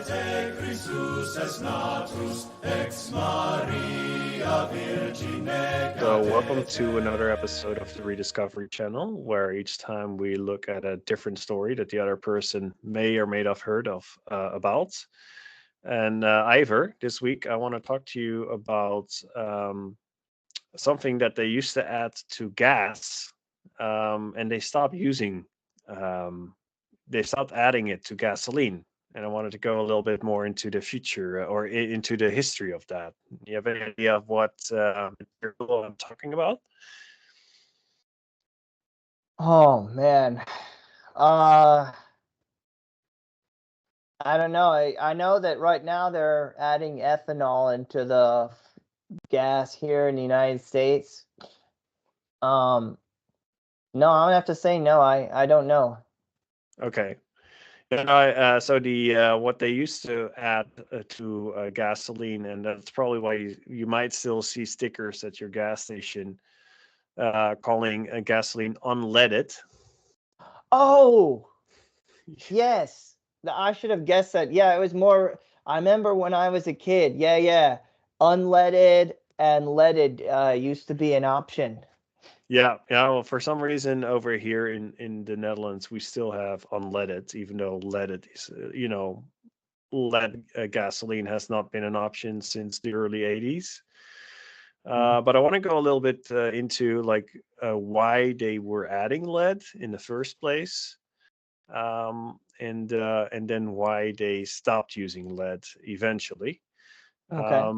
Sancte Christus es natus ex Maria Virgine. So, welcome to another episode of the Rediscovery Channel, where each time we look at a different story that the other person may or may not have heard of about. And Ivor, this week I want to talk to you about something that they used to add to gas, and they stopped using. Um, they stopped adding it to gasoline. And I wanted to go a little bit more into the future into the history of that. You have any idea of what material I'm talking about? Oh man. Uh I don't know. I know that right now they're adding ethanol into the gas here in the United States. Um no, I'm gonna have to say no, I don't know. Okay. So the what they used to add to gasoline, and that's probably why you might still see stickers at your gas station calling gasoline unleaded. Oh yes. I should have guessed that. Yeah, it was more I remember when I was a kid. Yeah. Unleaded and leaded used to be an option. Yeah. Well, for some reason over here in the Netherlands, we still have unleaded, even though leaded is, lead gasoline has not been an option since the early '80s. But I want to go a little bit into like why they were adding lead in the first place, and then why they stopped using lead eventually. Okay.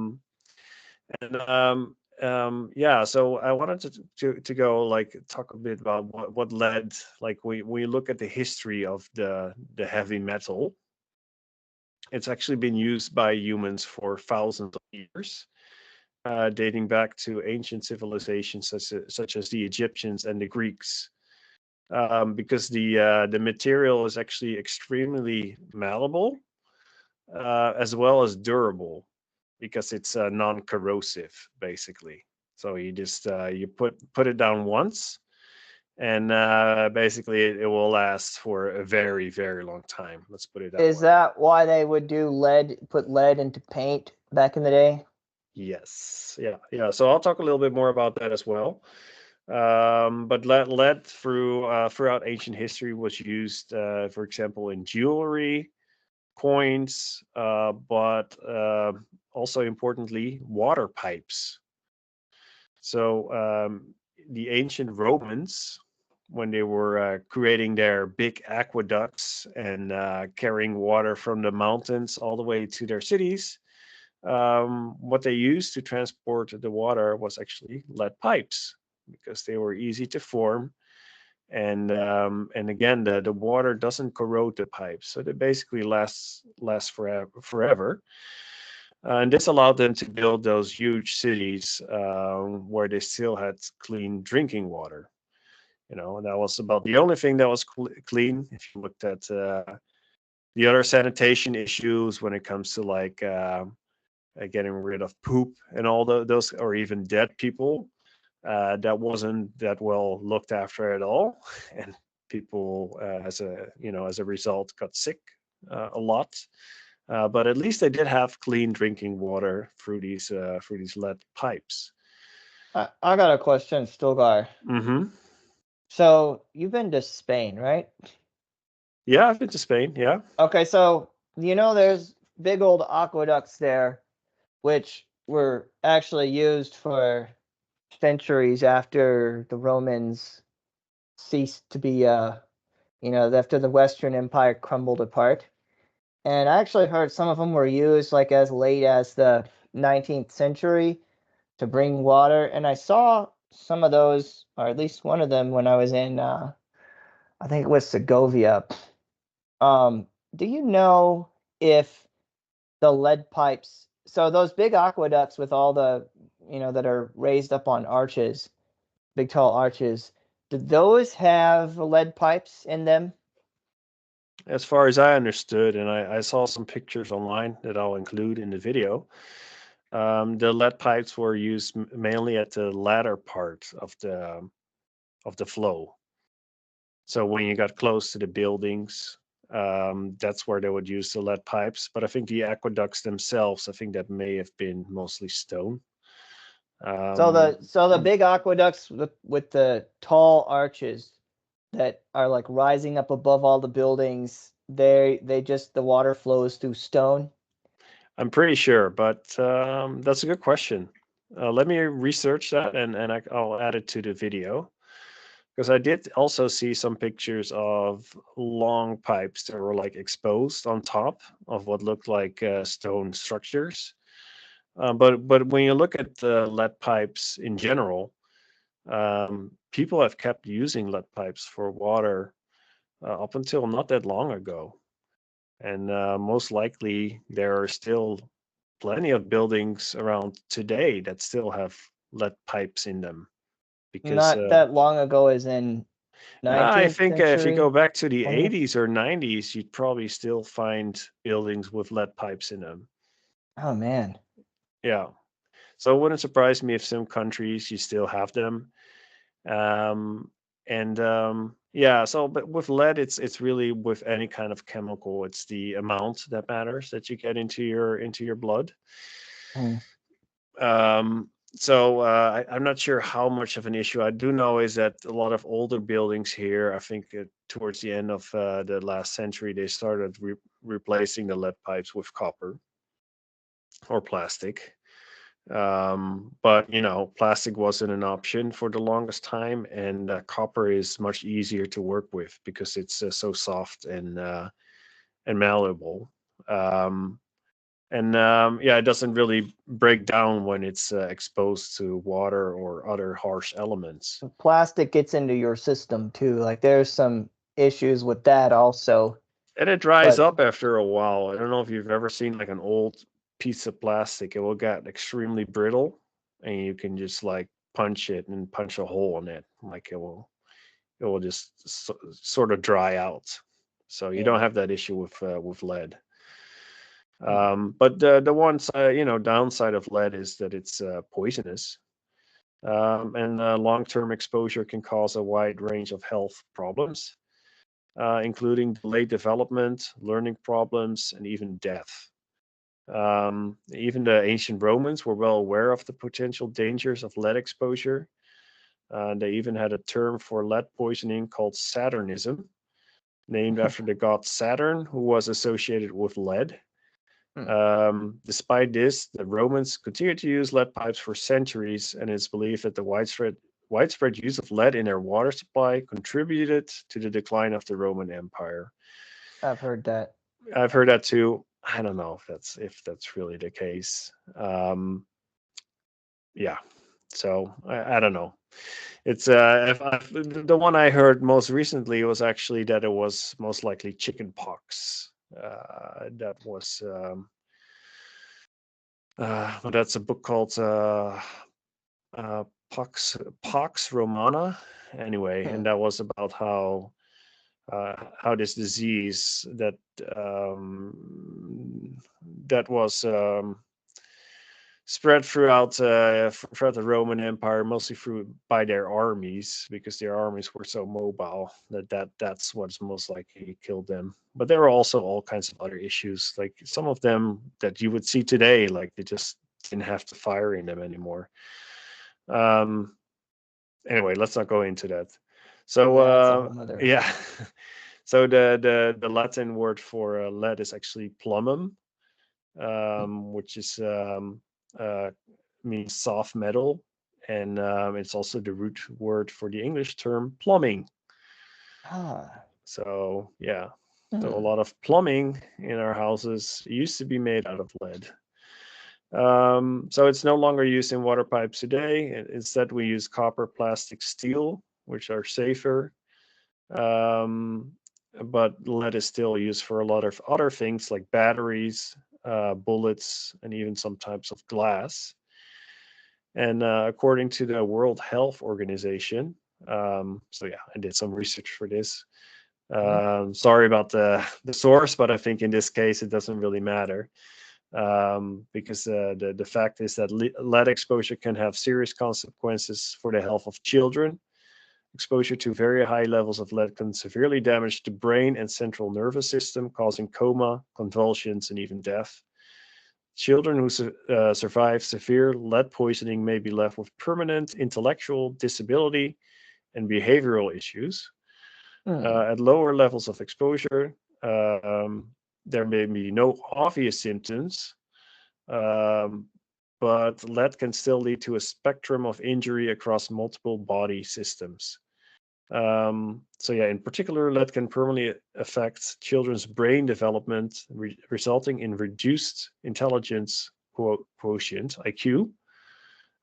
Um, yeah, so I wanted to go like talk a bit about what led, like we look at the history of the heavy metal. It's actually been used by humans for thousands of years, dating back to ancient civilizations such as the Egyptians and the Greeks. Because the material is actually extremely malleable, as well as durable, because it's non-corrosive basically. So you just you put it down once, and basically it will last for a very very long time. Let's put it that Is way. that why they would put lead into paint back in the day? Yes, yeah. So I'll talk a little bit more about that as well. But lead throughout ancient history was used, for example, in jewelry, coins, but also importantly, water pipes. So the ancient Romans, when they were creating their big aqueducts and carrying water from the mountains all the way to their cities, what they used to transport the water was actually lead pipes because they were easy to form, and again the water doesn't corrode the pipes, so they basically last forever. And this allowed them to build those huge cities where they still had clean drinking water. And that was about the only thing that was clean. If you looked at the other sanitation issues when it comes to like getting rid of poop and all those, or even dead people, that wasn't that well looked after at all, and people, as a result, got sick a lot. But at least they did have clean drinking water through these lead pipes. I got a question, still guy. Hmm. So you've been to Spain, right? Yeah, I've been to Spain. Yeah. Okay, so there's big old aqueducts there, which were actually used for centuries after the Romans ceased to be, after the Western Empire crumbled apart. And I actually heard some of them were used like as late as the 19th century to bring water. And I saw some of those, or at least one of them, when I was in, I think it was Segovia. Do you know if the lead pipes, so those big aqueducts with all the, that are raised up on arches, big tall arches, do those have lead pipes in them? As far as I understood, and I saw some pictures online that I'll include in the video, the lead pipes were used mainly at the latter part of the flow. So when you got close to the buildings, That's where they would use the lead pipes. But I think the aqueducts themselves, I think that may have been mostly stone. So the big aqueducts with the tall arches that are like rising up above all the buildings, they just the water flows through stone. I'm pretty sure, but that's a good question. Let me research that, and I'll add it to the video, because I did also see some pictures of long pipes that were like exposed on top of what looked like stone structures. But when you look at the lead pipes in general, people have kept using lead pipes for water up until not that long ago. And most likely, there are still plenty of buildings around today that still have lead pipes in them. Because Not that long ago, as in I 19th think if you go century. back to the 20th. 80s or 90s, you'd probably still find buildings with lead pipes in them. Oh man. Yeah. So it wouldn't surprise me if some countries you still have them. Um, and yeah, so but with lead, it's really with any kind of chemical, it's the amount that matters that you get into your blood. Mm. So I'm not sure how much of an issue. I do know is that a lot of older buildings here, I think towards the end of the last century, they started replacing the lead pipes with copper or plastic. But plastic wasn't an option for the longest time, and copper is much easier to work with because it's so soft and malleable. Um, and yeah, it doesn't really break down when it's exposed to water or other harsh elements. Plastic gets into your system too. Like there's some issues with that also. And it dries But up after a while. I don't know if you've ever seen like an old piece of plastic. It will get extremely brittle, and you can just like punch it and punch a hole in it. Like it will just sort of dry out. So you don't yeah. have that issue with lead. Hmm. But the one side, downside of lead is that it's poisonous. And long-term exposure can cause a wide range of health problems, including delayed development, learning problems, and even death. Even the ancient Romans were well aware of the potential dangers of lead exposure. They even had a term for lead poisoning called Saturnism, named after the god Saturn, who was associated with lead. Hmm. Despite this, the Romans continued to use lead pipes for centuries, and it's believed that the widespread use of lead in their water supply contributed to the decline of the Roman Empire. I've heard that. I've heard that too. I don't know if that's really the case. Yeah, so I don't know. It's if the one I heard most recently was actually that it was most likely chicken pox. That was well, that's a book called Pox Romana. Anyway, Hmm. and that was about how this disease um, that was spread throughout the Roman Empire, mostly through by their armies, because their armies were so mobile that's what's most likely killed them. But there were also all kinds of other issues, like some of them that you would see today, like they just didn't have the fire in them anymore. Um, anyway, let's not go into that. So Yeah, that's a whole nother. yeah, so the Latin word for lead is actually plumum, Hmm. which is uh, means soft metal, and it's also the root word for the English term plumbing. Ah. So yeah, so a Hmm. lot of plumbing in our houses used to be made out of lead. So it's no longer used in water pipes today. Instead, we use copper, plastic, steel, which are safer. Um, but lead is still used for a lot of other things like batteries, bullets, and even some types of glass. And according to the World Health Organization, so yeah, I did some research for this. Hmm. Sorry about the source, but I think in this case it doesn't really matter, because the fact is that lead exposure can have serious consequences for the health of children, exposure to very high levels of lead can severely damage the brain and central nervous system, causing coma, convulsions, and even death. Children who survive severe lead poisoning may be left with permanent intellectual disability and behavioral issues. At lower levels of exposure, there may be no obvious symptoms, but lead can still lead to a spectrum of injury across multiple body systems. So yeah, in particular, lead can permanently affect children's brain development, resulting in reduced intelligence quotient (IQ),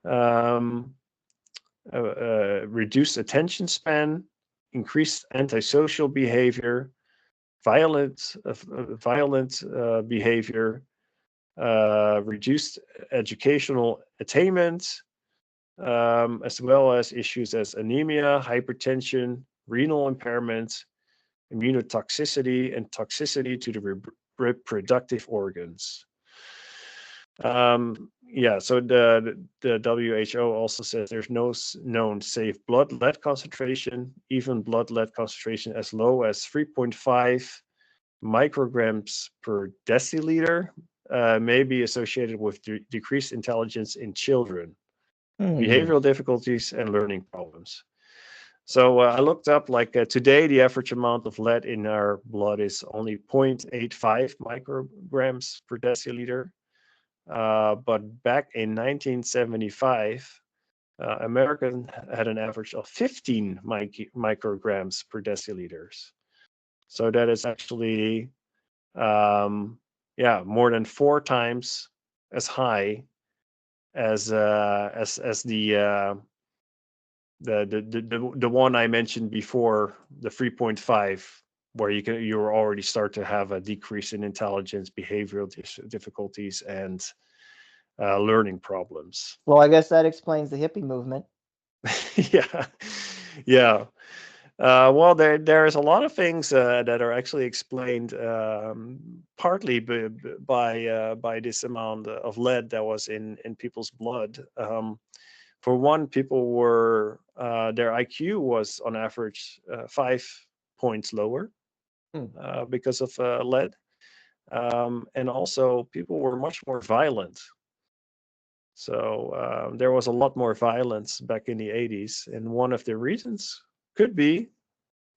um, reduced attention span, increased antisocial behavior, violent behavior, reduced educational attainment, as well as issues as anemia, hypertension, renal impairment, immunotoxicity, and toxicity to the reproductive organs. Yeah, so the WHO also says there's no known safe blood lead concentration. Even blood lead concentration as low as 3.5 micrograms per deciliter may be associated with decreased intelligence in children, behavioral difficulties, and learning problems. So I looked up, like today, the average amount of lead in our blood is only 0.85 micrograms per deciliter. But back in 1975, American had an average of 15 micrograms per deciliters. So that is actually, more than 4 times as high as the one I mentioned before, the 3.5, where you already start to have a decrease in intelligence, behavioral difficulties, and learning problems. Well, I guess that explains the hippie movement. Yeah. Well, there is a lot of things that are actually explained partly by this amount of lead that was in people's blood. For one, people were their IQ was on average 5 points lower because of lead, and also people were much more violent. So there was a lot more violence back in the 80s, and one of the reasons could be,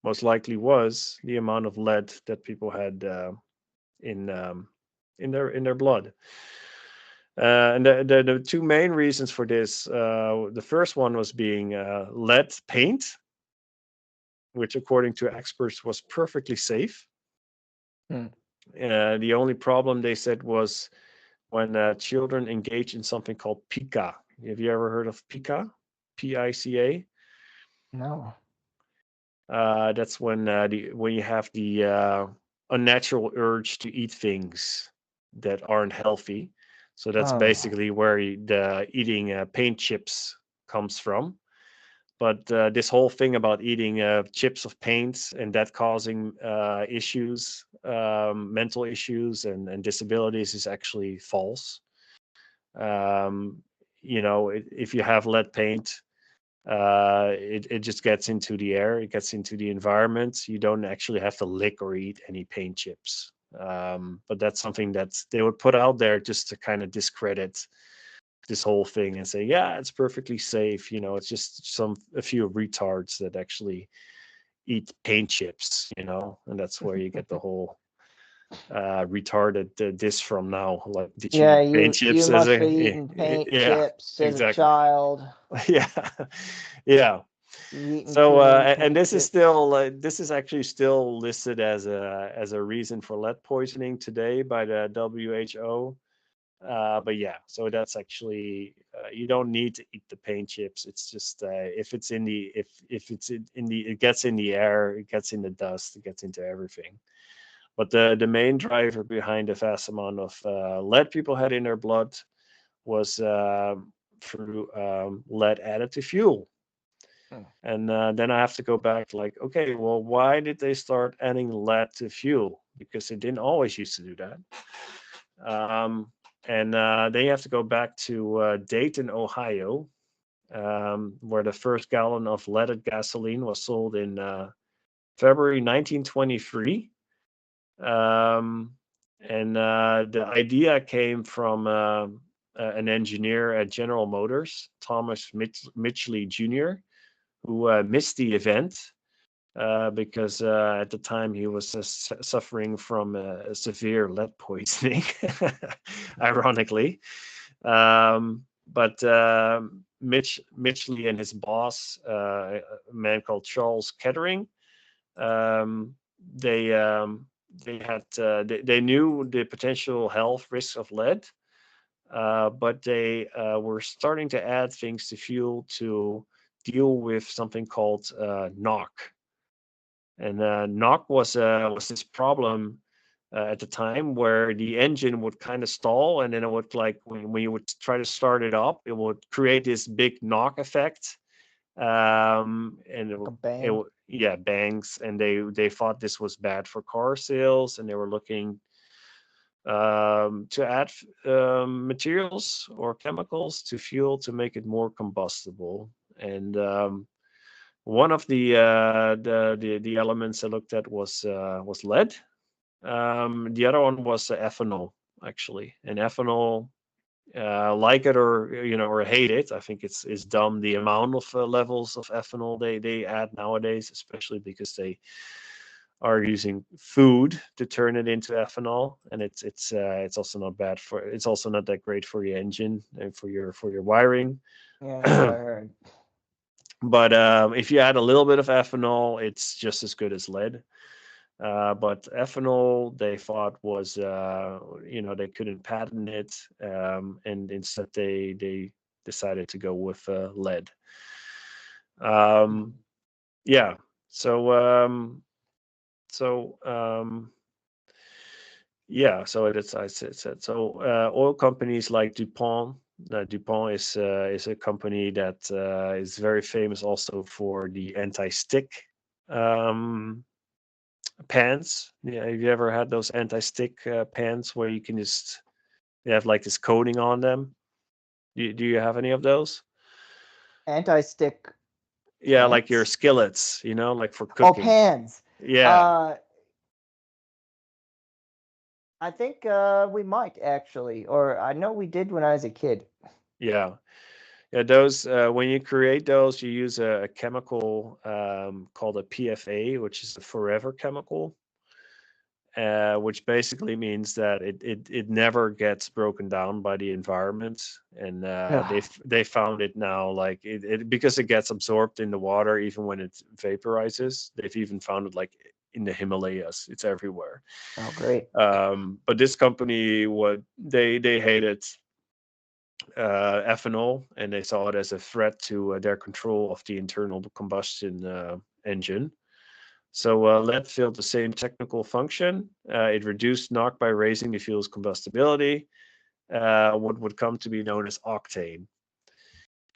most likely, was the amount of lead that people had in their blood. And the 2 main reasons for this, the first one was being lead paint, which according to experts was perfectly safe. The only problem, they said, was when children engage in something called pica. Have you ever heard of pica? Pica? No. That's when you have the unnatural urge to eat things that aren't healthy. So that's basically where the eating paint chips comes from. But this whole thing about eating chips of paint and that causing issues, mental issues and disabilities, is actually false. If you have lead paint, it just gets into the air, it gets into the environment. You don't actually have to lick or eat any paint chips. But that's something that they would put out there just to kind of discredit this whole thing and say, yeah, it's perfectly safe. It's just a few retards that actually eat paint chips, and that's where you get the whole retarded this from now. Like, did you eat paint chips you as must a be eating paint chips as a exactly. child. Yeah. Eating So and paint this is chips. still this is actually still listed as a reason for lead poisoning today by the WHO. But yeah, so that's actually you don't need to eat the paint chips. It's just if it's in the if it's in the it gets in the air, it gets in the dust, it gets into everything. But the main driver behind the vast amount of lead people had in their blood was through lead added to fuel. And then I have to go back, like, okay, well, why did they start adding lead to fuel? Because they didn't always used to do that. And then you have to go back to Dayton, Ohio, where the first gallon of leaded gasoline was sold in February 1923. Um, and the idea came from an engineer at General Motors, Thomas Midgley Jr., who missed the event because at the time he was suffering from severe lead poisoning, ironically. But Midgley and his boss, a man called Charles Kettering, um, they they knew the potential health risks of lead, but they were starting to add things to fuel to deal with something called knock. And knock was this problem at the time where the engine would kind of stall, and then it would like when you would try to start it up, it would create this big knock effect, and Like a bang. yeah, bangs, and they thought this was bad for car sales, and they were looking to add materials or chemicals to fuel to make it more combustible. And one of the elements I looked at was lead. The other one was ethanol, actually, and ethanol. Like it or or hate it, I think it's dumb the amount of levels of ethanol they add nowadays, especially because they are using food to turn it into ethanol, and it's also not bad for it's also not that great for your engine and for your wiring. Yeah, that's what I heard. But if you add a little bit of ethanol, it's just as good as lead. But ethanol, they thought was, they couldn't patent it, and instead they decided to go with lead. Um, yeah. So so yeah. So it's I said so. Oil companies like DuPont. DuPont is a company that is very famous also for the anti-stick um, pans. Yeah, have you ever had those anti-stick pans where you can just they have like this coating on them? Do you have any of those? Anti-stick Yeah, like your pants? skillets, like for Oh, cooking. pans. Yeah, Uh, I think we might actually, or I know we did when I was a kid. yeah, yeah. Those when you create those, you use a chemical called a PFA, which is a forever chemical. Which basically means that it never gets broken down by the environment, and Ugh. they found it now like because it gets absorbed in the water even when it vaporizes. They've even found it like in the Himalayas. It's everywhere. Oh, great. But this company, what they hated ethanol, and they saw it as a threat to their control of the internal combustion engine. So lead filled the same technical function. It reduced knock by raising the fuel's combustibility, what would come to be known as octane.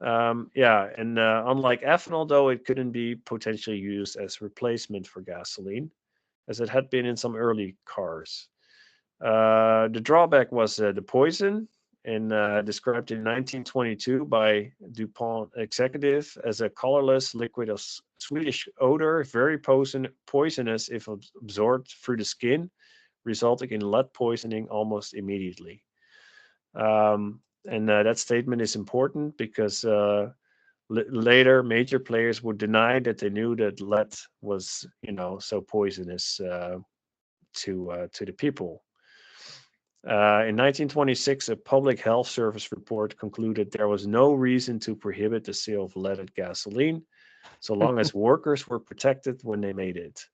Yeah, and unlike ethanol, though, it couldn't be potentially used as replacement for gasoline, as it had been in some early cars. The drawback was the poison, and described in 1922 by DuPont executive as a colorless liquid of sweetish odor, very poisonous if absorbed through the skin, resulting in lead poisoning almost immediately. And that statement is important because later major players would deny that they knew that lead was, so poisonous to the people. In 1926, a Public Health Service report concluded there was no reason to prohibit the sale of leaded gasoline so long as workers were protected when they made it.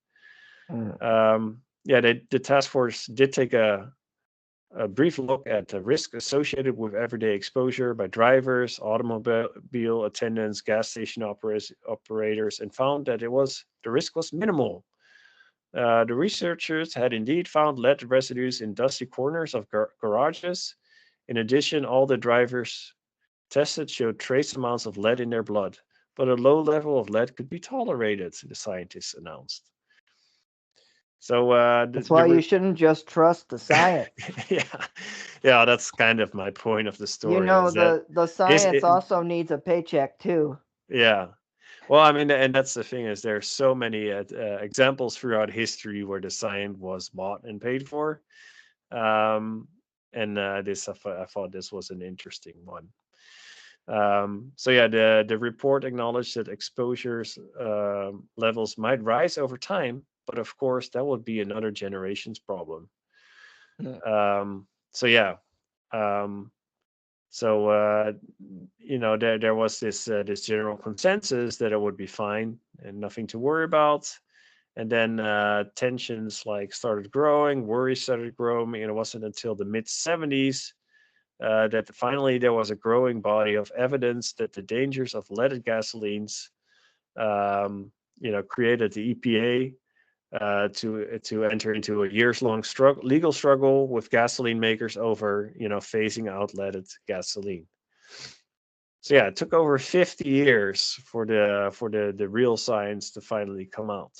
Mm. Yeah, the task force did take a brief look at the risk associated with everyday exposure by drivers, automobile attendants, gas station operators, and found that the risk was minimal. The researchers had indeed found lead residues in dusty corners of garages. In addition, all the drivers tested showed trace amounts of lead in their blood, but a low level of lead could be tolerated, the scientists announced. So That's why you shouldn't just trust the science. yeah, that's kind of my point of the You story. know, Is that the is science it? also needs a paycheck too. Yeah. Well, I mean, and that's the thing is there's so many examples throughout history where the science was bought and paid for. Um, and I thought this was an interesting one. So yeah, the report acknowledged that exposures levels might rise over time, but of course that would be another generation's problem. Mm. So yeah, um, so there was this general consensus that it would be fine and nothing to worry about. And then tensions like started growing, worries started growing, and it wasn't until the mid 70s that finally there was a growing body of evidence that the dangers of leaded gasolines, created the EPA to enter into a years-long legal struggle with gasoline makers over, phasing out leaded gasoline. So yeah, it took over 50 years for the real science to finally come out.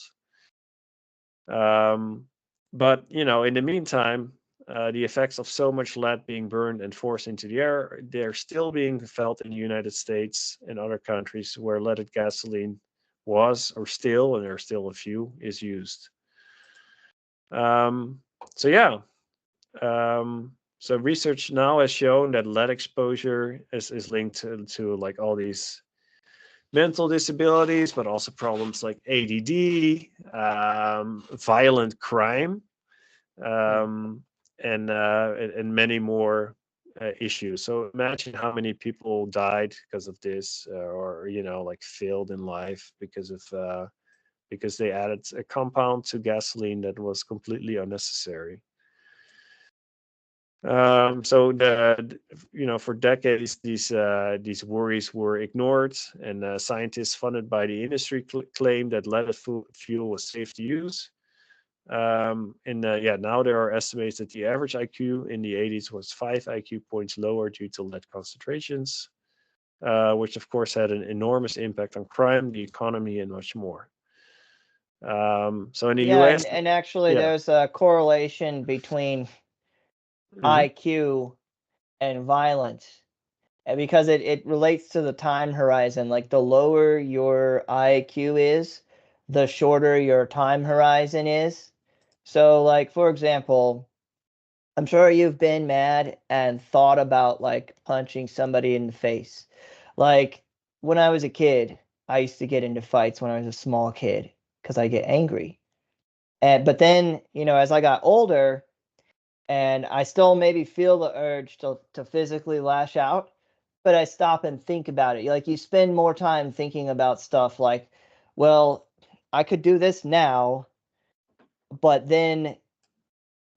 Um, but in the meantime, the effects of so much lead being burned and forced into the air, they're still being felt in the United States and other countries where leaded gasoline was, or still, and there are still a few, is used. Um, so yeah, so research now has shown that lead exposure is linked to like all these mental disabilities, but also problems like ADD, violent crime, Mm. um, and many more issues. So imagine how many people died because of this, or like failed in life because they added a compound to gasoline that was completely unnecessary. So for decades, these worries were ignored, and scientists funded by the industry claimed that leaded fuel was safe to use. And yeah, now there are estimates that the average IQ in the 80s was 5 IQ points lower due to lead concentrations, which of course had an enormous impact on crime, the economy, and much more. So in the Yeah, U.S., and actually yeah. there's a correlation between Hmm. IQ and violence. And because it relates to the time horizon. Like the lower your IQ is, the shorter your time horizon is. So like for example, I'm sure you've been mad and thought about like punching somebody in the face. Like when I was a kid, I used to get into fights when I was a small kid because I get angry. And but then, as I got older and I still maybe feel the urge to physically lash out, but I stop and think about it. Like you spend more time thinking about stuff like, well, I could do this now, but then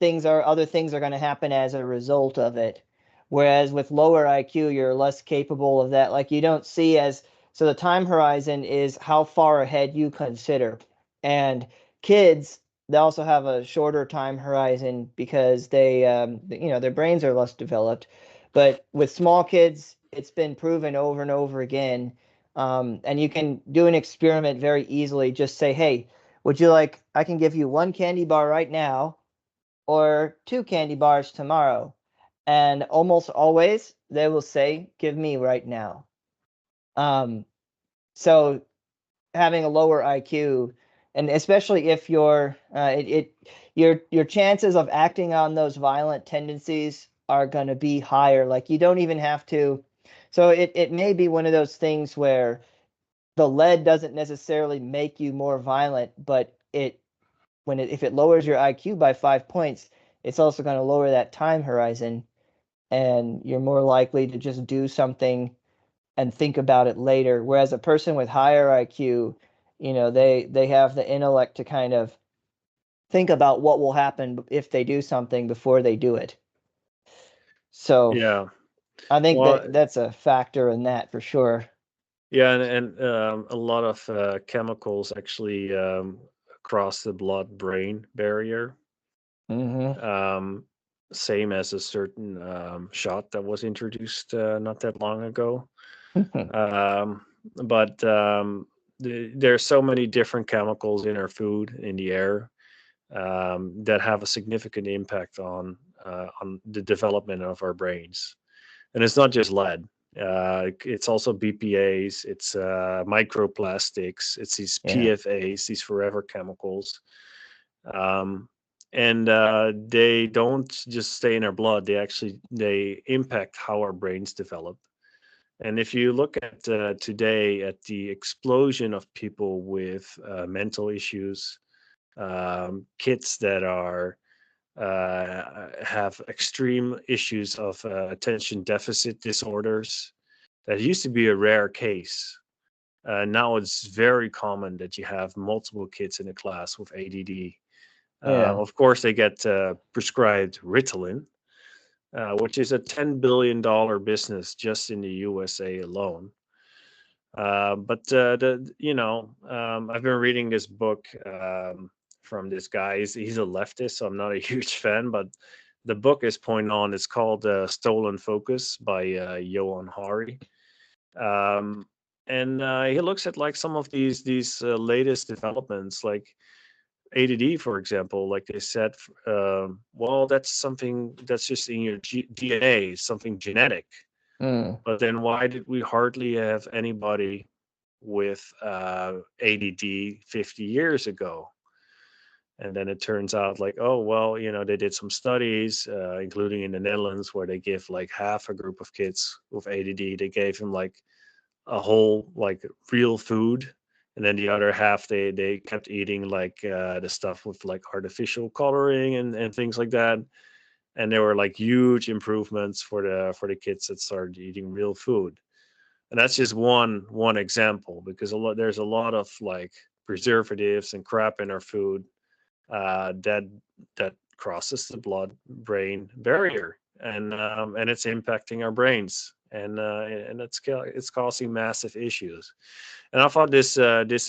other things are going to happen as a result of it. Whereas with lower IQ, you're less capable of that. Like you don't see as so the time horizon is how far ahead you consider. And kids, they also have a shorter time horizon because their brains are less developed. But with small kids, it's been proven over and over again. And you can do an experiment very easily. Just say, hey, would you like, I can give you one candy bar right now or two candy bars tomorrow. And almost always they will say, give me right now. Um, so having a lower IQ, and especially if your chances of acting on those violent tendencies are going to be higher. Like you don't even have to. So it may be one of those things where the lead doesn't necessarily make you more violent, but if it lowers your IQ by 5 points, it's also going to lower that time horizon, and you're more likely to just do something and think about it later. Whereas a person with higher IQ, they have the intellect to kind of think about what will happen if they do something before they do it. So Yeah. I think Well, that's a factor in that for sure. yeah, and a lot of chemicals actually cross the blood-brain barrier. Hmm. Um, Same as a certain shot that was introduced not that long ago. Um, but there's so many different chemicals in our food, in the air, that have a significant impact on the development of our brains. And it's not just lead. It's also BPA's, it's microplastics, it's these Yeah. PFAs, these forever chemicals. Um, and they don't just stay in our blood, they impact how our brains develop. And if you look at today at the explosion of people with mental issues, kids that are have extreme issues of attention deficit disorders. That used to be a rare case. Now it's very common that you have multiple kids in a class with ADD. Yeah. Of course, they get prescribed Ritalin, which is a $10 billion business just in the USA alone. But I've been reading this book from this guy. He's a leftist, so I'm not a huge fan. But the book is point on. It's called "Stolen Focus" by Johan Hari, and he looks at like some of these latest developments, like ADD, for example. Like they said, well, that's something that's just in your DNA, something genetic. Mm. But then why did we hardly have anybody with ADD 50 years ago? And then it turns out like, oh, well, they did some studies, including in the Netherlands, where they give like half a group of kids with ADD, they gave them like a whole like real food. And then the other half, they kept eating like the stuff with like artificial coloring and things like that. And there were like huge improvements for the kids that started eating real food. And that's just one example, because there's a lot of like preservatives and crap in our food that crosses the blood brain barrier, and it's impacting our brains, and it's causing massive issues. And I thought this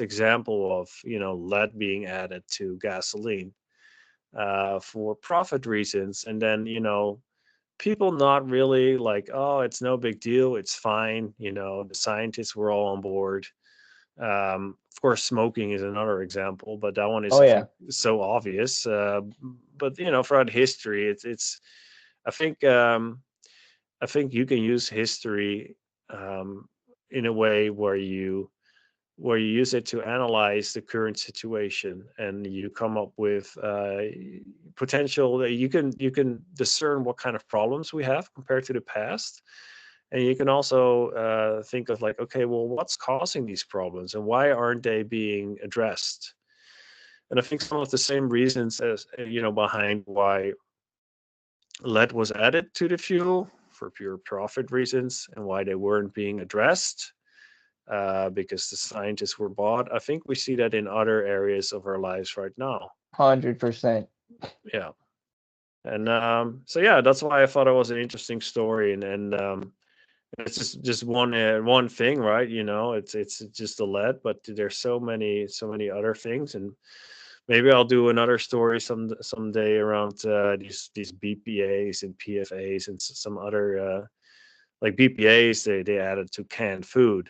example of lead being added to gasoline for profit reasons, and then people not really like, oh, it's no big deal, it's fine. The scientists were all on board. Of course, smoking is another example, but that one is, Oh I yeah. think, so obvious. But throughout history, it's. I think I think you can use history in a way where you use it to analyze the current situation, and you come up with potential that you can discern what kind of problems we have compared to the past. And you can also think of like, okay, well, what's causing these problems and why aren't they being addressed? And I think some of the same reasons as behind why lead was added to the fuel for pure profit reasons, and why they weren't being addressed because the scientists were bought. I think we see that in other areas of our lives right now. 100%. Yeah. And so yeah, that's why I thought it was an interesting story, and it's just one thing, right? It's just the lead, but there's so many other things. And maybe I'll do another story someday around these BPA's and PFA's and some other like BPA's they added to canned food.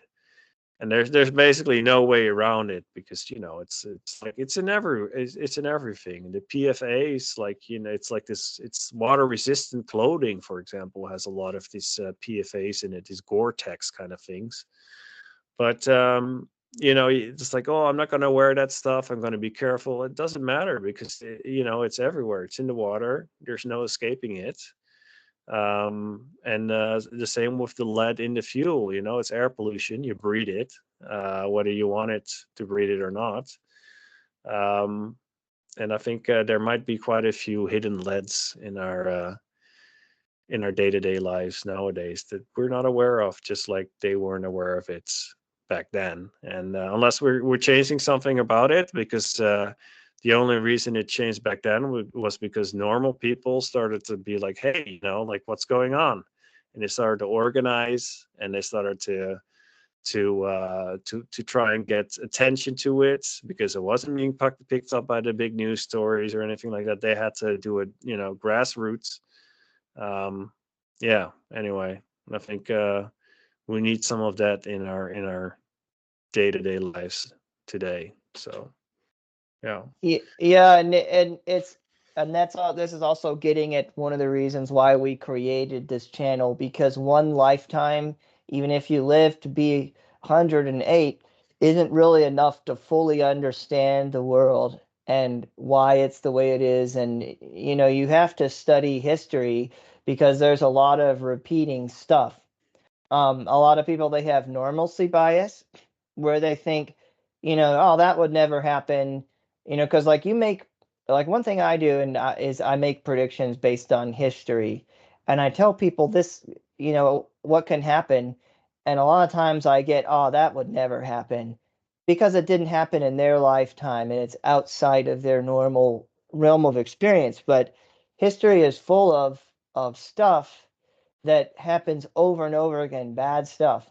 And there's basically no way around it, because it's like it's in everything. The PFAs, like it's like this, it's water resistant clothing, for example, has a lot of these PFAs in it, these Gore-Tex kind of things. But it's like, oh, I'm not going to wear that stuff, I'm going to be careful. It doesn't matter, because it's everywhere, it's in the water, there's no escaping it. And the same with the lead in the fuel. It's air pollution, you breathe it, whether you want it to breathe it or not. um, and I think there might be quite a few hidden leads in our day-to-day lives nowadays that we're not aware of, just like they weren't aware of it back then. And unless we're changing something about it, because the only reason it changed back then was because normal people started to be like, hey, like, what's going on? And they started to organize, and they started to try and get attention to it, because it wasn't being picked up by the big news stories or anything like that. They had to do it, grassroots. um yeah, anyway, I think we need some of that in our day-to-day lives today. So Yeah. Yeah, and it's and that's all. This is also getting at one of the reasons why we created this channel, because one lifetime, even if you live to be 108, isn't really enough to fully understand the world and why it's the way it is. And you have to study history because there's a lot of repeating stuff. A lot of people, they have normalcy bias where they think, oh, that would never happen, because like one thing I do is I make predictions based on history, and I tell people this, what can happen, and a lot of times I get, oh, that would never happen because it didn't happen in their lifetime and it's outside of their normal realm of experience. But history is full of stuff that happens over and over again, bad stuff.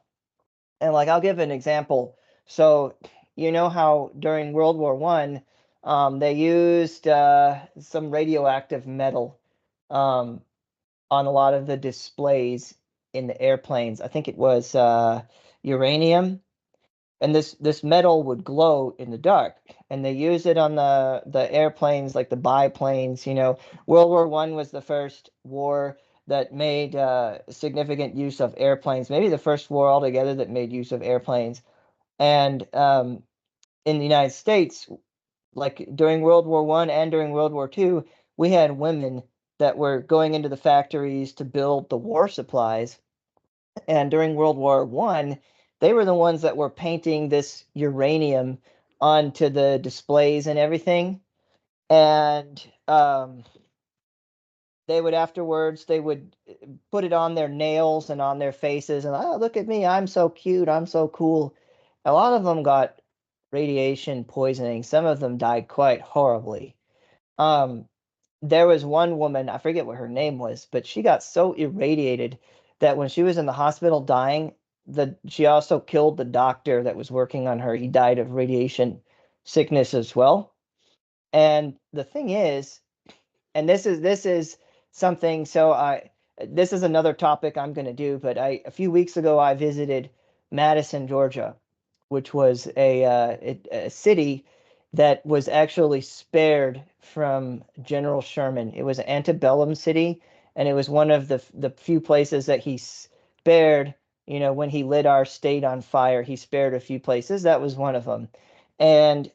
And like I'll give an example. So you know how during World War One, they used some radioactive metal um, on a lot of the displays in the airplanes. I think it was uranium, and this metal would glow in the dark, and they use it on the airplanes, like the biplanes. World War One was the first war that made significant use of airplanes, maybe the first war altogether that made use of airplanes. And in the United States, like during World War One and during World War Two, we had women that were going into the factories to build the war supplies, and during World War One, they were the ones that were painting this uranium onto the displays and everything. And they would put it on their nails and on their faces, and oh, look at me, I'm so cute, I'm so cool. A lot of them got radiation poisoning. Some of them died quite horribly. Um, there was one woman, I forget what her name was, but she got so irradiated that when she was in the hospital dying, she also killed the doctor that was working on her. He died of radiation sickness as well. And the thing is, and this is something, so I this is another topic I'm going to do, but a few weeks ago I visited Madison, Georgia, which was a city that was actually spared from General Sherman. It was an antebellum city, and it was one of the few places that he spared. When he lit our state on fire, he spared a few places. That was one of them. And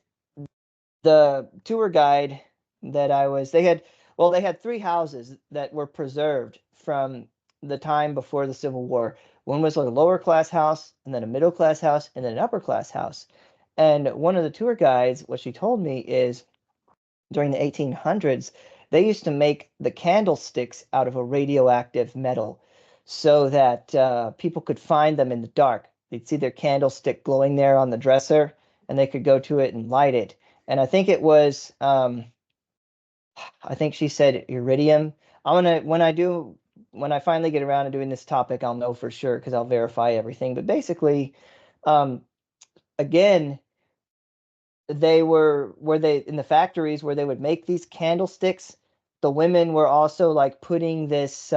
the tour guide that I was, they had three houses that were preserved from the time before the Civil War. One was like a lower class house, and then a middle class house, and then an upper class house. And one of the tour guides, what she told me is during the 1800s, they used to make the candlesticks out of a radioactive metal so that people could find them in the dark. They'd see their candlestick glowing there on the dresser, and they could go to it and light it. And I think it was, I think she said iridium. I'm gonna when I finally get around to doing this topic, I'll know for sure because I'll verify everything. But basically, um, again, they were they in the factories where they would make these candlesticks. The women were also like putting this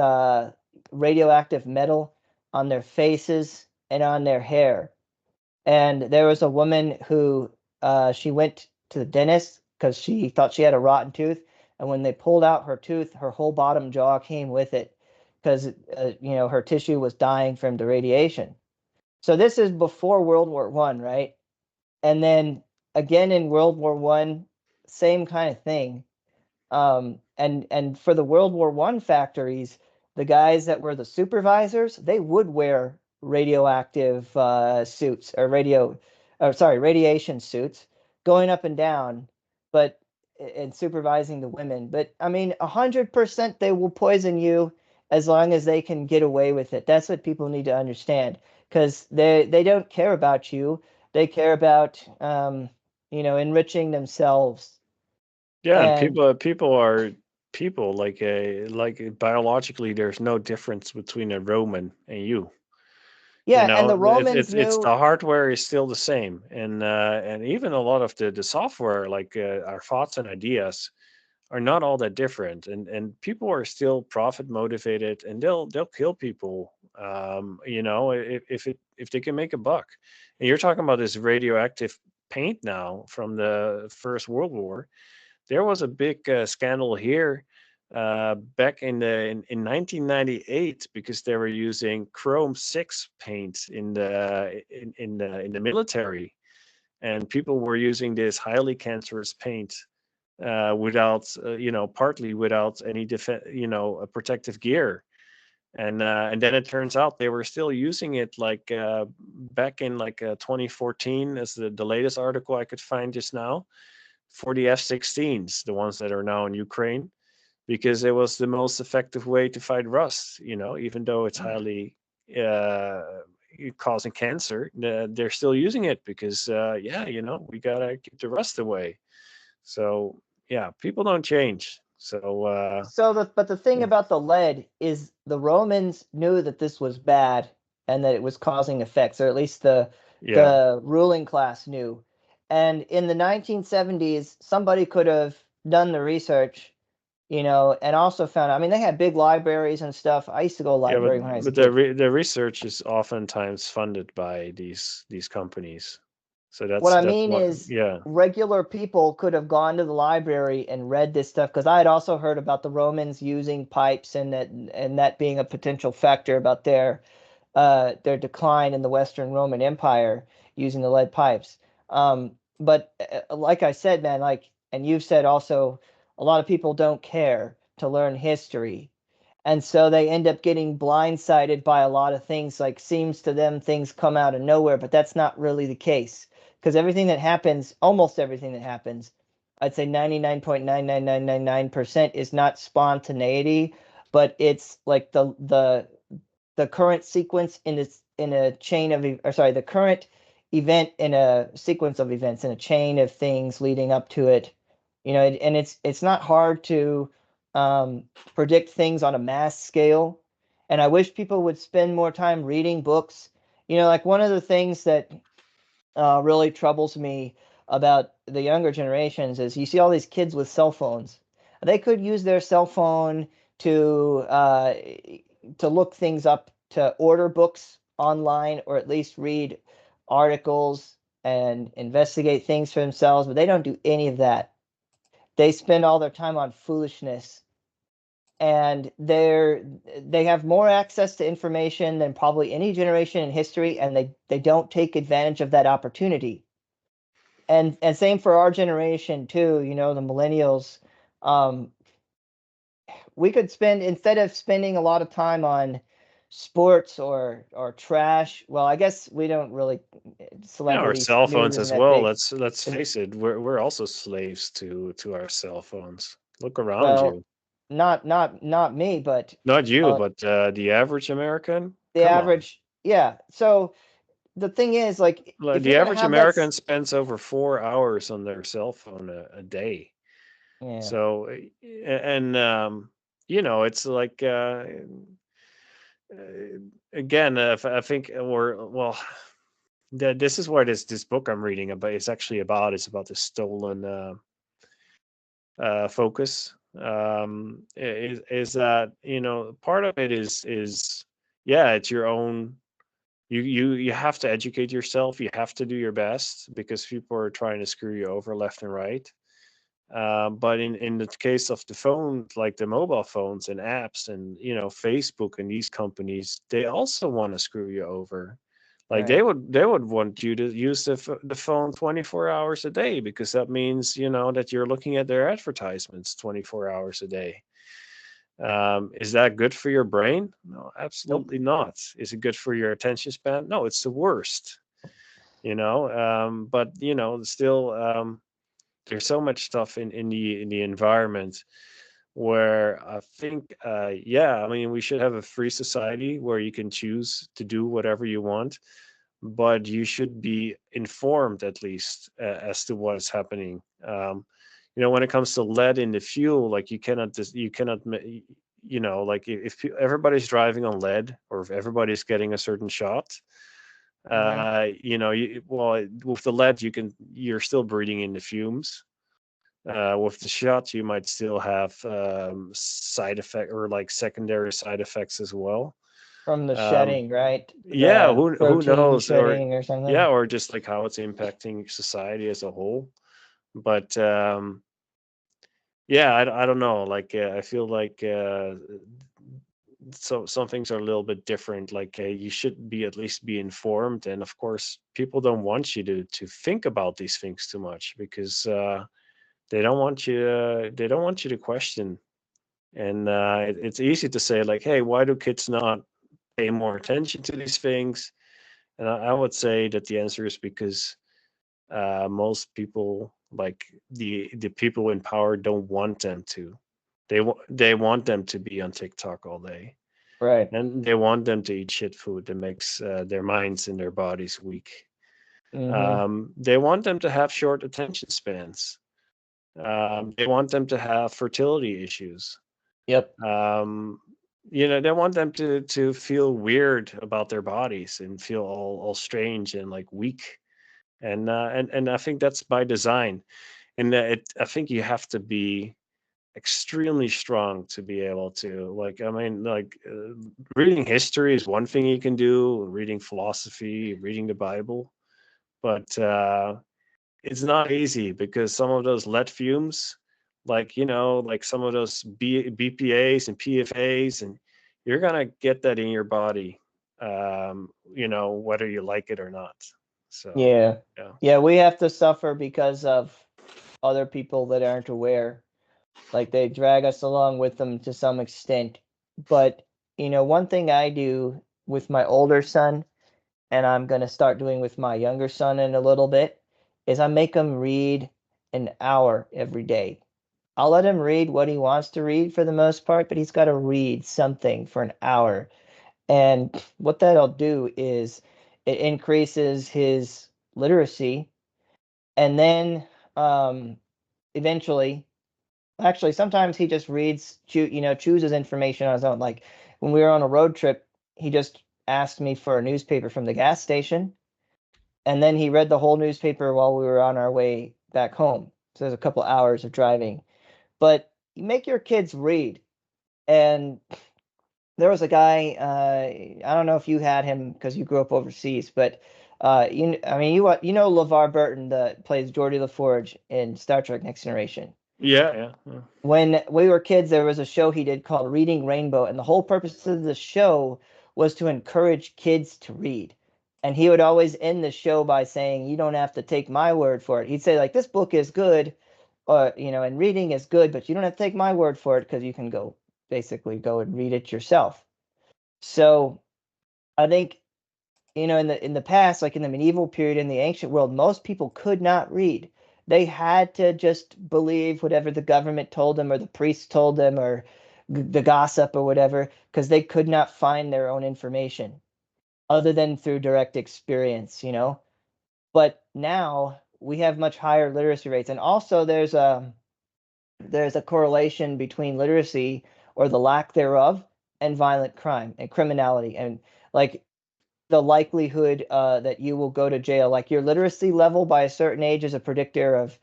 radioactive metal on their faces and on their hair. And there was a woman who she went to the dentist because she thought she had a rotten tooth. And when they pulled out her tooth, her whole bottom jaw came with it because her tissue was dying from the radiation. So this is before World War One, right? And then again in World War One, same kind of thing. And for the World War One factories, the guys that were the supervisors, they would wear radioactive suits or sorry, radiation suits, going up and down, but and supervising the women. But I mean, 100% they will poison you as long as they can get away with it. That's what people need to understand, because they don't care about you. They care about enriching themselves. Yeah, and And people are people, like biologically there's no difference between a Roman and you. yeah, and the It's Romans it's knew. the hardware is still the same, and even a lot of the software, like our thoughts and ideas, are not all that different, and people are still profit motivated, and they'll kill people, if they can make a buck. And you're talking about this radioactive paint now from the First World War. There was a big scandal here back in 1998 because they were using chrome 6 paint in the military, and people were using this highly cancerous paint without partly without any protective gear. And then it turns out they were still using it like back in like 2014 as the latest article I could find just now for the F-16s, the ones that are now in Ukraine, because it was the most effective way to fight rust. Even though it's highly uh, causing cancer, they're still using it because we gotta keep the rust away. So yeah, people don't change. So But the thing yeah, about the lead is the Romans knew that this was bad and that it was causing effects, or at least yeah, the ruling class knew. And in the 1970s, somebody could have done the research, and also found. I mean, they had big libraries and stuff. I used to go to the yeah, but library when I was a but the kid. the research is oftentimes funded by these companies. So What I that's mean what. is, Yeah, regular people could have gone to the library and read this stuff, because I had also heard about the Romans using pipes, and that being a potential factor about their decline in the Western Roman Empire, using the lead pipes. But like I said, man, and you've said also, a lot of people don't care to learn history. And so they end up getting blindsided by a lot of things. Like, seems to them things come out of nowhere, but that's not really the case. Because everything that happens, almost everything that happens, I'd say 99.99999% is not spontaneity, but it's like the current sequence in a chain of, or sorry, the current event in a sequence of events, in a chain of things leading up to it. And it's not hard to um, predict things on a mass scale. And I wish people would spend more time reading books. Like, one of the things that really troubles me about the younger generations is you see all these kids with cell phones. They could use their cell phone to uh, to look things up, to order books online, or at least read articles and investigate things for themselves, but they don't do any of that. They spend all their time on foolishness, and they have more access to information than probably any generation in history, and they don't take advantage of that opportunity. And same for our generation too, the millennials. um we could spend, instead of spending a lot of time on sports or trash, well, I guess we don't really, our celebrities cell news phones isn't as that well. big. Let's Is face it. We're also slaves to our cell phones. Look around Well, you. not me, but Not you, uh but the average American. the Come on. average. Yeah, so the thing is, like, Like, if you're the gonna average have that American spends over 4 hours on their cell phone a day. yeah. So, and it's like again, I think we're well. This is what this book I'm reading about is actually about. It's about the stolen focus. Is that part of it is yeah, it's your own. You have to educate yourself. You have to do your best because people are trying to screw you over left and right. But in the case of the phone, like the mobile phones and apps and Facebook and these companies, they also want to screw you over. Like they Right. would they would want you to use the phone 24 hours a day because that means that you're looking at their advertisements 24 hours a day. Is that good for your brain? No, Nope. absolutely not. Is it good for your attention span? No, it's the worst. But still. There's so much stuff in the environment where I think yeah, I mean, we should have a free society where you can choose to do whatever you want, but you should be informed at least as to what is happening. When it comes to lead in the fuel, like like if everybody's driving on lead or if everybody's getting a certain shot, Hmm. with the lead you're still breathing in the fumes. With the shot, you might still have side effect or like secondary side effects as well. From the Um, shedding, right? yeah, The who protein knows, or shedding or something. yeah, or just like how it's impacting society as a whole. But yeah, I don't know. Like I feel like so some things are a little bit different. Like you should be at least be informed, and of course, people don't want you to think about these things too much because they don't want you to question. And it's easy to say like, hey, why do kids not pay more attention to these things? And I would say that the answer is because most people, like the people in power, don't want them to. They want them to be on TikTok all day, Right. and they want them to eat shit food that makes their minds and their bodies weak. Mm-hmm. They want them to have short attention spans. They want them to have fertility issues. Yep. Um, they want them to feel weird about their bodies and feel all strange and like weak. And I think that's by design. And I think you have to be extremely strong to be able to, like, I mean, like, reading history is one thing you can do, reading philosophy, reading the Bible, but it's not easy because some of those lead fumes, like, like some of those BPAs and PFAs, and you're gonna get that in your body, whether you like it or not. So Yeah. yeah. Yeah, we have to suffer because of other people that aren't aware. Like they drag us along with them to some extent. But, one thing I do with my older son, and I'm going to start doing with my younger son in a little bit, is I make him read an hour every day. I'll let him read what he wants to read for the most part, but he's got to read something for an hour. And what that'll do is it increases his literacy. And then eventually, actually, sometimes he just chooses information on his own. Like when we were on a road trip, he just asked me for a newspaper from the gas station, and then he read the whole newspaper while we were on our way back home. So there's a couple hours of driving. But you make your kids read. And there was a guy, I don't know if you had him because you grew up overseas, but I mean, you know LeVar Burton that plays Geordie LaForge in Star Trek Next Generation. Yeah, yeah, yeah. When we were kids, there was a show he did called Reading Rainbow, and the whole purpose of the show was to encourage kids to read. And he would always end the show by saying, "You don't have to take my word for it." He'd say, like, "This book is good, or and reading is good, but you don't have to take my word for it because you can basically go and read it yourself." So I think in the past, like in the medieval period, in the ancient world, most people could not read. They had to just believe whatever the government told them or the priest told them or the gossip or whatever, because they could not find their own information other than through direct experience. But now we have much higher literacy rates, and also there's a correlation between literacy or the lack thereof and violent crime and criminality, and like the likelihood that you will go to jail. Like your literacy level by a certain age is a predictor of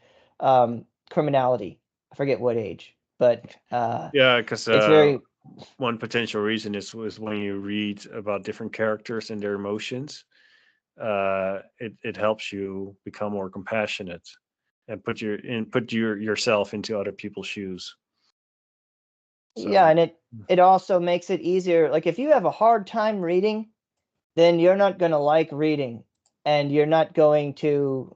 criminality. I forget what age, but Yeah, because it's very one potential reason is when you read about different characters and their emotions, it helps you become more compassionate and put yourself into other people's shoes. yeah, So and it also makes it easier. Like if you have a hard time reading, then you're not going to like reading, and you're not going to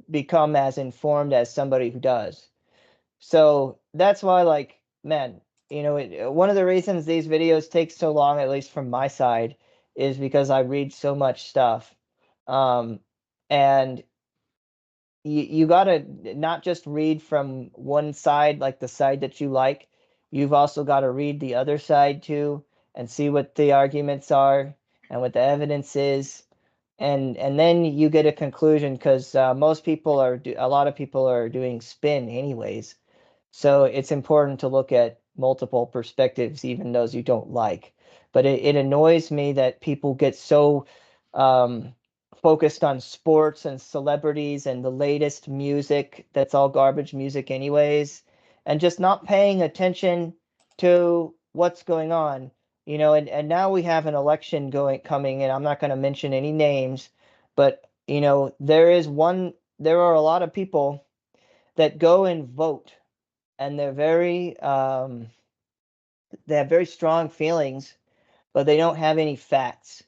become as informed as somebody who does. So that's why, like, man, one of the reasons these videos take so long, at least from my side, is because I read so much stuff. Um, and you gotta not just read from one side, like the side that you like. You've also got to read the other side too, and see what the arguments are and what the evidence is, and then you get a conclusion because a lot of people are doing spin anyways. So it's important to look at multiple perspectives, even those you don't like. But it annoys me that people get so um, focused on sports and celebrities and the latest music that's all garbage music, anyways, and just not paying attention to what's going on. and now we have an election coming, and I'm not going to mention any names, but there are a lot of people that go and vote, and they're they have very strong feelings, but they don't have any facts.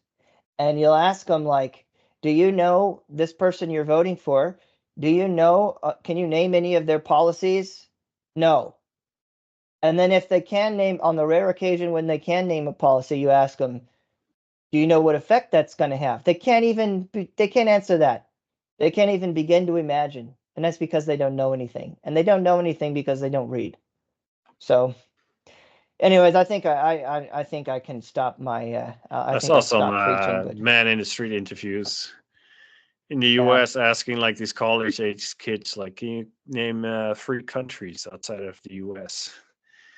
And you'll ask them, like, do you know this person you're voting for? Do you know, can you name any of their policies? No. And then if they can name, on the rare occasion when they can name a policy, you ask them, do you know what effect that's going to have? They can't answer that. They can't even begin to imagine. And that's because they don't know anything. And they don't know anything because they don't read. So anyways, I think I think I can stop my I think saw I'll some stop preaching, but man in the street interviews in the yeah. U.S. asking like these college-age kids, like, can you name 3 countries outside of the U.S.?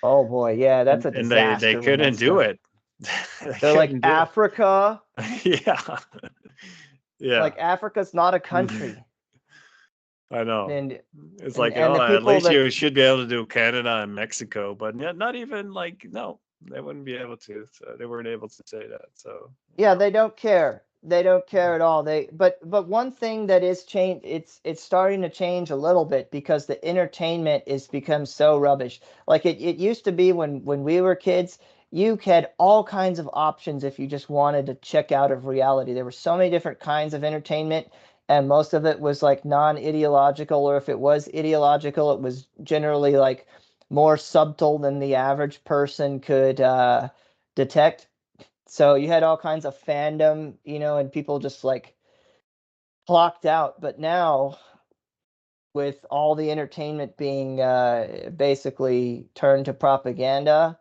Oh boy, yeah, that's a And they disaster when couldn't that's do done. it. They They're like couldn't do Africa. it. Yeah, yeah. Like Africa's not a country. I know. And It's and like, and oh, the at people least that you should be able to do Canada and Mexico, but not even like, no, they wouldn't be able to. So they weren't able to say that. So yeah, they don't care. They don't care at all. But one thing that is changed, it's starting to change a little bit because the entertainment is become so rubbish. Like it used to be when we were kids, you had all kinds of options if you just wanted to check out of reality. There were so many different kinds of entertainment, and most of it was like non-ideological, or if it was ideological, it was generally like more subtle than the average person could detect. So you had all kinds of fandom, and people just like clocked out. But now, with all the entertainment being basically turned to propaganda,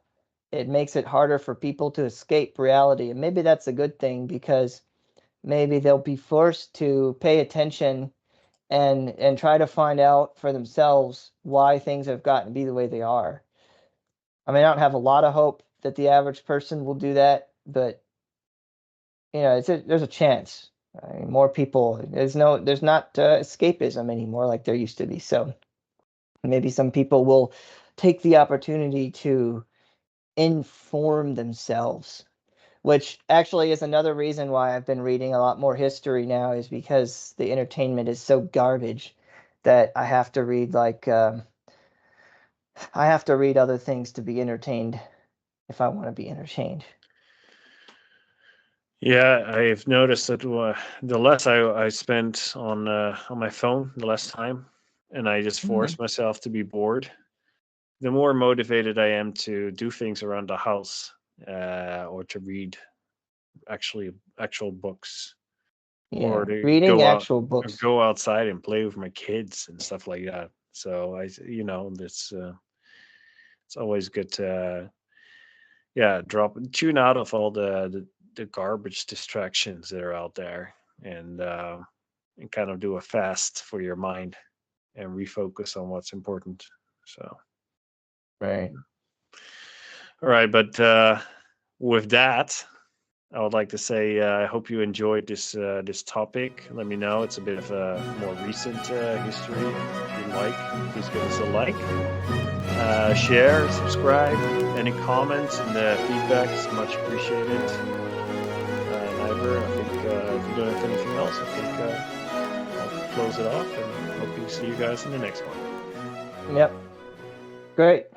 it makes it harder for people to escape reality. And maybe that's a good thing, because maybe they'll be forced to pay attention and try to find out for themselves why things have gotten to be the way they are. I mean, I don't have a lot of hope that the average person will do that, but there's a chance. I mean, more people. There's not escapism anymore like there used to be. So maybe some people will take the opportunity to inform themselves, which actually is another reason why I've been reading a lot more history now, is because the entertainment is so garbage that I have to read I have to read other things to be entertained if I want to be entertained. yeah, I've noticed that the less I spent on my phone, the less time, and I just force myself to be bored, the more motivated I am to do things around the house, or to read actual books, or Yeah, to reading actual books. go outside and play with my kids and stuff like that. So this it's always good to tune out of all the garbage distractions that are out there, and kind of do a fast for your mind and refocus on what's important. So, Right. all right, but with that, I would like to say I hope you enjoyed this topic. Let me know. It's a bit of a more recent history. If you like, please give us a like, share, subscribe. Any comments and feedback is much appreciated. I think if you don't have anything else, I think I'll close it off and hope to see you guys in the next one. Yep. Great.